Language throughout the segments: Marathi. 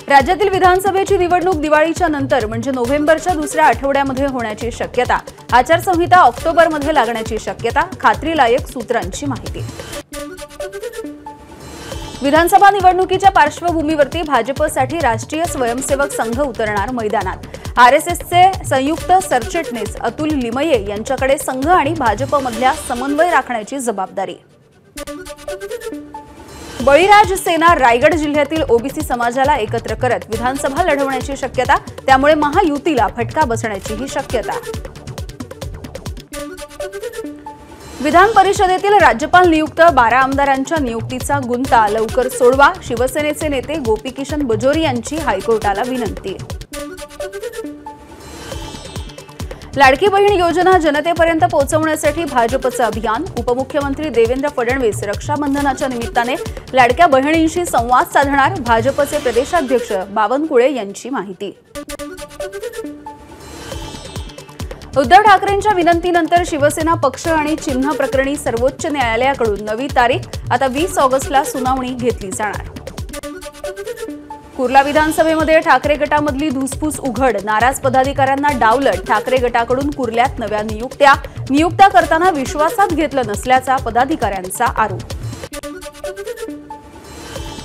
राज्यातील विधानसभेची निवडणूक दिवाळीच्या नंतर म्हणजे नोव्हेंबरच्या दुसऱ्या आठवड्यामध्ये होण्याची शक्यता। आचारसंहिता ऑक्टोबरमध्ये लागण्याची शक्यता, खात्रीलायक सूत्रांची माहिती। विधानसभा निवडणुकीच्या पार्श्वभूमीवरती भाजपसाठी राष्ट्रीय स्वयंसेवक संघ उतरणार मैदानात। आरएसएसचे संयुक्त सरचिटणीस अतुल लिमये यांच्याकडे संघ आणि भाजपमधल्या समन्वय राखण्याची जबाबदारी। बळीराज सेना रायगड जिल्ह्यातील ओबीसी समाजाला एकत्र करत विधानसभा लढवण्याची शक्यता, त्यामुळे महायुतीला फटका बसण्याचीही शक्यता। विधान परिषदेतील राज्यपाल नियुक्त 12 आमदारांच्या नियुक्तीचा गुंता लवकर सोडवा, शिवसेनेचे नेते गोपीकिशन बजोरी यांची हायकोर्टाला विनंती। लाडकी बहीण योजना जनतेपर्यंत पोहोचवण्यासाठी भाजपचं अभियान। उपमुख्यमंत्री देवेंद्र फडणवीस रक्षाबंधनाच्या निमित्ताने लाडक्या बहिणींशी संवाद साधणार, भाजपचे प्रदेशाध्यक्ष बावनकुळे यांची माहिती। उद्धव ठाकरेंच्या विनंतीनंतर शिवसेना पक्ष आणि चिन्ह प्रकरणी सर्वोच्च न्यायालयाकडून नवी तारीख, आता 20 ऑगस्टला सुनावणी घेतली जाणार। कुर्ला विधानसभेमध्ये ठाकरे गटामधली धुसफूस उघड, नाराज पदाधिकाऱ्यांना डावलत ठाकरे गटाकडून कुर्ल्यात नव्या नियुक्त्या करताना विश्वासात घेतलं नसल्याचा पदाधिकाऱ्यांचा आरोप।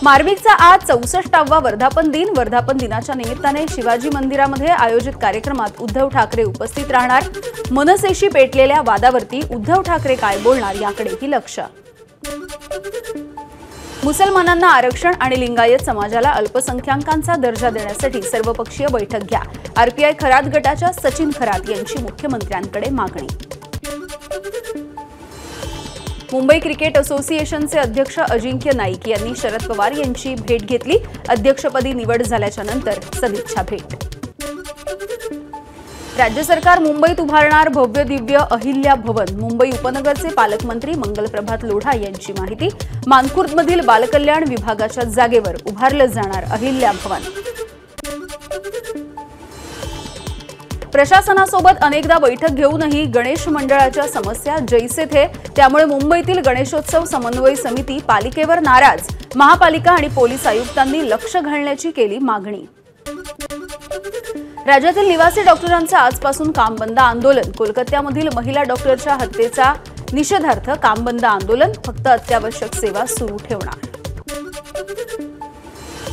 मार्मिकचा आज 64वा वर्धापन दिन। वर्धापन दिनाच्या निमित्ताने शिवाजी मंदिरामध्ये आयोजित कार्यक्रमात उद्धव ठाकरे उपस्थित राहणार। मनसेशी पेटलेल्या वादावरती उद्धव ठाकरे काय बोलणार याकडेही लक्ष। मुसलमानांना आरक्षण आणि लिंगायत समाजाला अल्पसंख्याकांचा दर्जा देण्यासाठी सर्वपक्षीय बैठक घ्या, आरपीआय खरात गटाच्या सचिन खरात यांची मुख्यमंत्र्यांकडे मागणी। मुंबई क्रिकेट असोसिएशनचे अध्यक्ष अजिंक्य नाईक यांनी शरद पवार यांची भेट घेतली। अध्यक्षपदी निवड झाल्याच्या नंतर सदिच्छा भेट। राज्य सरकार मुंबईत उभारणार भव्य दिव्य अहिल्या भवन, मुंबई उपनगरचे पालकमंत्री मंगलप्रभात लोढा यांची माहिती। मानखुर्दमधील बालकल्याण विभागाच्या जागेवर उभारलं जाणार अहिल्या भवन। प्रशासनासोबत अनेकदा बैठक घेऊनही गणेश मंडळाच्या समस्या जैसे थे, त्यामुळे मुंबईतील गणेशोत्सव समन्वय समिती पालिकेवर नाराज। महापालिका आणि पोलीस आयुक्तांनी लक्ष घालण्याची केली मागणी। राज्यातील निवासी डॉक्टरांचं आजपासून काम बंद आंदोलन। कोलकात्यामधील महिला डॉक्टरच्या हत्येचा निषेधार्थ काम बंद आंदोलन, फक्त अत्यावश्यक सेवा सुरू ठेवणार।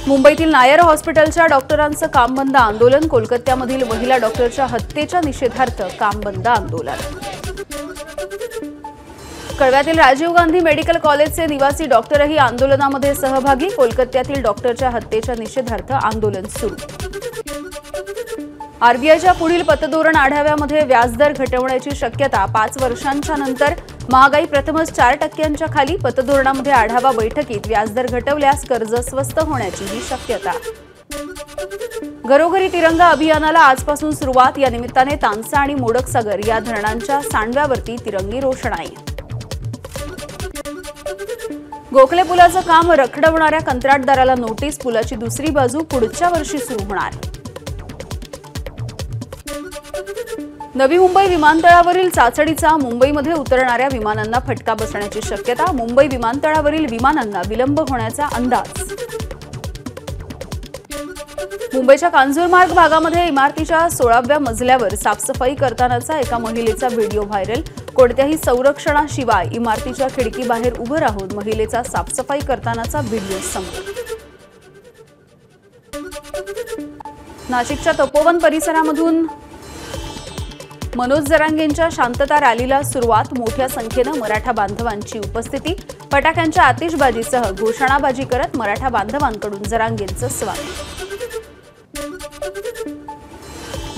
मुंबईतील नायर हॉस्पिटलच्या डॉक्टरांचं काम बंद आंदोलन। कोलकात्यामधील महिला डॉक्टरच्या हत्येच्या निषेधार्थ काम बंद आंदोलन। कळव्यातील राजीव गांधी मेडिकल कॉलेजचे निवासी डॉक्टरही आंदोलनामध्ये सहभागी। कोलकात्यातील डॉक्टरच्या हत्येच्या निषेधार्थ आंदोलन सुरू। आरबीआयच्या पुढील पतधोरण आढाव्यामध्ये व्याजदर घटवण्याची शक्यता। 5 वर्षांच्या नंतर महागाई प्रथमच 4% खाली। पतधोरणामध्ये आढावा बैठकीत व्याजदर घटवल्यास कर्ज स्वस्त होण्याचीही शक्यता। घरोघरी तिरंगा अभियानाला आजपासून सुरुवात। या निमित्ताने तानसा आणि मोडकसागर या धरणांच्या सांडव्यावरती तिरंगी रोषणाई। गोखले पुलाचं काम रखडवणाऱ्या कंत्राटदाराला नोटीस। पुलाची दुसरी बाजू पुढच्या वर्षी सुरू होणार। नवी मुंबई विमानतळावरील चाचणीचा मुंबईमध्ये उतरणाऱ्या विमानांना फटका बसण्याची शक्यता। मुंबई विमानतळावरील विमानांना विलंब होण्याचा अंदाज। मुंबईच्या कांजूरमार्ग भागामध्ये इमारतीच्या 16व्या मजल्यावर साफसफाई करतानाचा एका महिलेचा व्हिडिओ व्हायरल। कोणत्याही संरक्षणाशिवाय इमारतीच्या खिडकीबाहेर उभं राहून महिलेचा साफसफाई करतानाचा व्हिडिओ समोर। नाशिकच्या तपोवन परिसरामधून मनोज जरांगेंच्या शांतता रॅलीला सुरुवात। मोठ्या संख्येनं मराठा बांधवांची उपस्थिती। फटाक्यांच्या आतिषबाजीसह घोषणाबाजी करत मराठा बांधवांकडून जरांगेंचं स्वागत।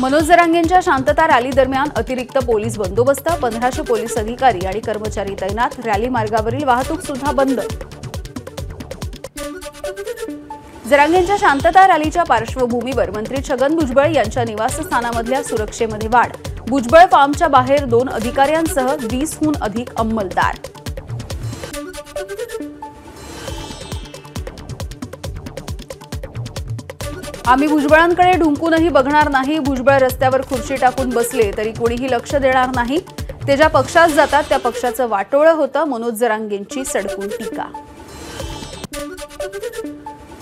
मनोज जरांगेंच्या शांतता रॅली दरम्यान अतिरिक्त पोलीस बंदोबस्त। 1500 पोलीस अधिकारी आणि कर्मचारी तैनात। रॅली मार्गावरील वाहतूक सुद्धा बंद। जरांगेंच्या शांतता रॅलीच्या पार्श्वभूमीवर मंत्री छगन भुजबळ यांच्या निवासस्थानामधल्या सुरक्षेमध्ये वाढ। भुजबळ फार्मच्या बाहेर 2 अधिकाऱ्यांसह 20हून अधिक अंमलदार। आम्ही भुजबळांकडे ढुंकूनही बघणार नाही। भुजबळ रस्त्यावर खुर्ची टाकून बसले तरी कोणीही लक्ष देणार नाही। ते ज्या पक्षात जातात त्या पक्षाचं वाटोळं होतं। मनोज जरांगेंची सडकून टीका।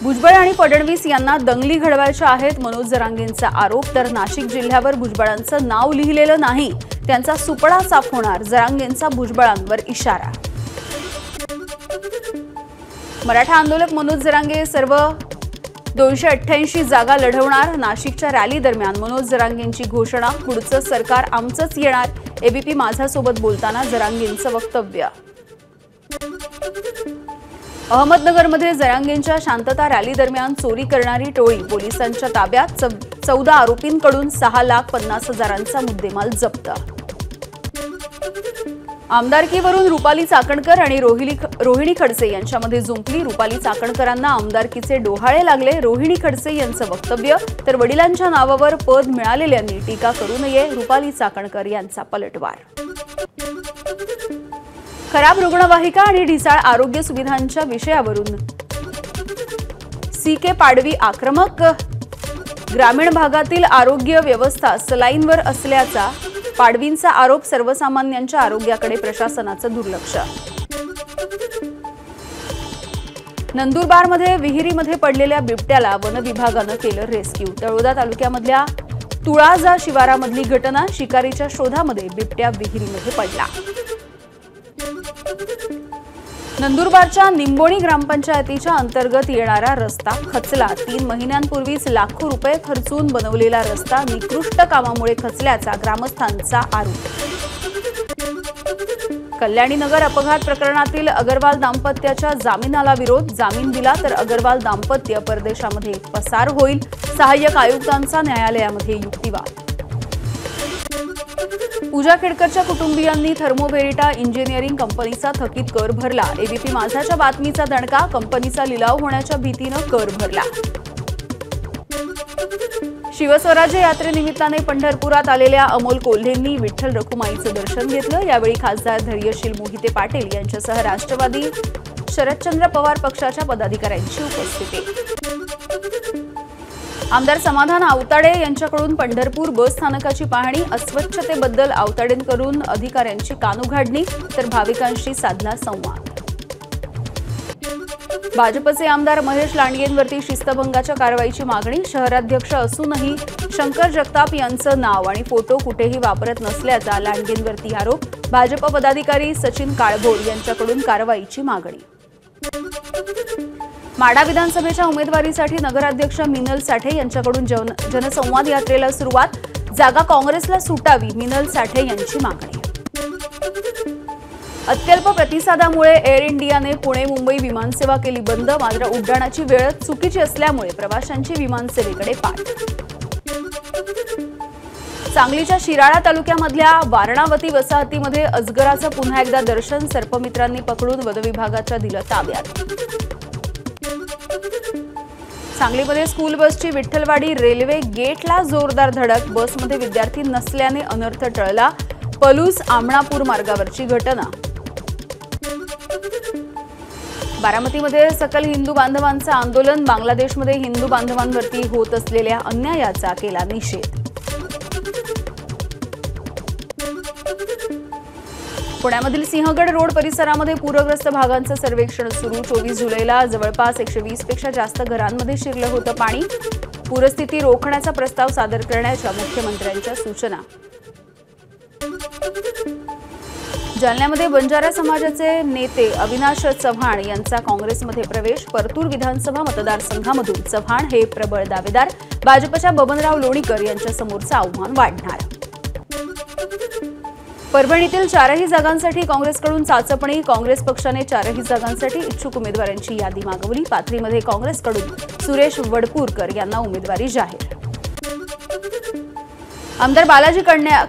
भुजबळ आणि फडणवीस यांना दंगली घडवायच्या आहेत मनोज जरांगेंचा आरोप। तर नाशिक जिल्ह्यावर भुजबळांचं नाव लिहिलेलं नाही, त्यांचा सुपडा साफ होणार, जरांगेंचा भुजबळांवर इशारा। मराठा आंदोलक मनोज जरांगे सर्व 288 जागा लढवणार। नाशिकच्या रॅली दरम्यान मनोज जरांगेंची घोषणा, पुढचं सरकार आमचंच येणार। एबीपी माझा सोबत बोलताना जरांगेंचं वक्तव्य। अहमदनगरमध्ये जरांगेंच्या शांतता रॅली दरम्यान चोरी करणारी टोळी पोलिसांच्या ताब्यात। 14 आरोपींकडून 6,50,000चा मुद्देमाल जप्त। आमदारकीवरून रुपाली चाकणकर आणि रोहिणी खडसे यांच्यामध्ये जुंपली। रुपाली चाकणकरांना आमदारकीचे डोहाळे लागले। रोहिणी खडसे यांचं वक्तव्य, तर वडिलांच्या नावावर पद मिळालेल्यांनी टीका करू नये, रुपाली चाकणकर यांचा पलटवार। खराब रुग्णवाहिका आणि ढिसाळ आरोग्य सुविधांच्या विषयावरून CK पाडवी आक्रमक। ग्रामीण भागातील आरोग्य व्यवस्था सलाईनवर असल्याचा पाडवींचा आरोप। सर्वसामान्यांच्या आरोग्याकडे प्रशासनाचं दुर्लक्ष। नंदुरबारमध्ये विहिरीमध्ये पडलेल्या बिबट्याला वन विभागानं केलं रेस्क्यू। तळोदा तालुक्यामधल्या तुळाजा शिवारामधली घटना, शिकारीच्या शोधामध्ये बिबट्या विहिरीमध्ये पडला। नंदुरबारच्या निंबोणी ग्रामपंचायतीच्या अंतर्गत येणारा रस्ता खचला। 3 महिन्यांपूर्वीच लाखो रुपये खर्चून बनवलेला रस्ता निकृष्ट कामामुळे खचल्याचा ग्रामस्थांचा आरोप। कल्याणी नगर अपघात प्रकरणातील अग्रवाल दाम्पत्याच्या जामिनाला विरोध। जामीन दिला तर अग्रवाल दाम्पत्य परदेशामध्ये पसार होईल। सहाय्यक आयुक्तांचा न्यायालयामध्ये युक्तिवाद। पूजा खेडकरच्या कुटुंबियांनी थर्मोव्हेरिटा इंजिनिअरिंग कंपनीचा थकीत कर भरला। एबीपी माझाच्या बातमीचा दणका, कंपनीचा लिलाव होण्याच्या भीतीनं कर भरला। शिवस्वराज्य यात्रेनिमित्ताने पंढरपुरात आलेल्या अमोल कोल्हेंनी विठ्ठल रखुमाईचं दर्शन घेतलं। यावेळी खासदार धैर्यशील मोहिते पाटील यांच्यासह राष्ट्रवादी शरदचंद्र पवार पक्षाच्या पदाधिकाऱ्यांची उपस्थिती। आमदार समाधान आवताडे यांच्याकडून पंढरपूर बस स्थानकाची पाहणी। अस्वच्छतेबद्दल आवताडेंकडून अधिकाऱ्यांची कानउघाडणी, तर भाविकांशी साधला संवाद। भाजपचे आमदार महेश लांडगेंवरती शिस्तभंगाच्या कारवाईची मागणी। शहराध्यक्ष असूनही शंकर जगताप यांचं नाव आणि फोटो कुठेही वापरत नसल्याचा लांडगेंवरती आरोप। भाजप पदाधिकारी सचिन काळभोर यांच्याकडून कारवाईची मागणी। माढा विधानसभेच्या उमेदवारीसाठी नगराध्यक्ष मिनल साठे यांच्याकडून जनसंवाद यात्रेला सुरुवात। जागा काँग्रेसला सुटावी, मिनल साठे यांची मागणी। अत्यल्प प्रतिसादामुळे एअर इंडियाने पुणे मुंबई विमानसेवा केली बंद। मात्र उड्डाणाची वेळ चुकीची असल्यामुळे प्रवाशांची विमानसेवेकडे पाठ। सांगलीच्या शिराळा तालुक्यामधल्या वारणावती वसाहतीमध्ये अजगराचं पुन्हा एकदा दर्शन। सर्पमित्रांनी पकडून वनविभागाच्या दिलं ताब्यात। सांगलीमध्ये स्कूल बसची विठ्ठलवाडी रेल्वे गेटला जोरदार धडक। बसमध्ये विद्यार्थी नसल्याने अनर्थ टळला। पलूस आमणापूर मार्गावरची घटना। बारामतीमध्ये सकल हिंदू बांधवांचं आंदोलन। बांगलादेशमध्ये हिंदू बांधवांवरती होत असलेल्या अन्यायाचा केला निषेध। पुण्यामधील सिंहगड रोड परिसरामध्ये पूरग्रस्त भागांचं सर्वेक्षण सुरू। 24 जुलैला जवळपास 120 पेक्षा जास्त घरांमध्ये शिरलं होतं पाणी। पूरस्थिती रोखण्याचा प्रस्ताव सादर करण्याच्या मुख्यमंत्र्यांच्या सूचना। जालन्यामध्ये बंजारा समाजाचे नेते अविनाश चव्हाण यांचा काँग्रेसमध्ये प्रवेश। परतूर विधानसभा मतदारसंघामधून चव्हाण हे प्रबळ दावेदार। भाजपच्या बबनराव लोणीकर यांच्या समोरचं आव्हान वाढणार। परभणीतील 4ही जागांसाठी काँग्रेसकडून चाचपणी। काँग्रेस पक्षाने 4ही जागांसाठी इच्छुक उमेदवारांची यादी मागवली। पाथरीमध्ये काँग्रेसकडून सुरेश वडपूरकर यांना उमेदवारी जाहीर। आमदार बालाजी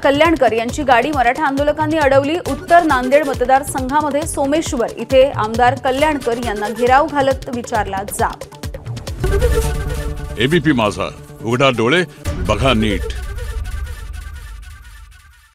कल्याणकर यांची गाडी मराठा आंदोलकांनी अडवली। उत्तर नांदेड मतदारसंघामध्ये सोमेश्वर इथे आमदार कल्याणकर यांना घेराव घालत विचारला जाब। एबीपी माझा, उघडा डोळे बघा नीट।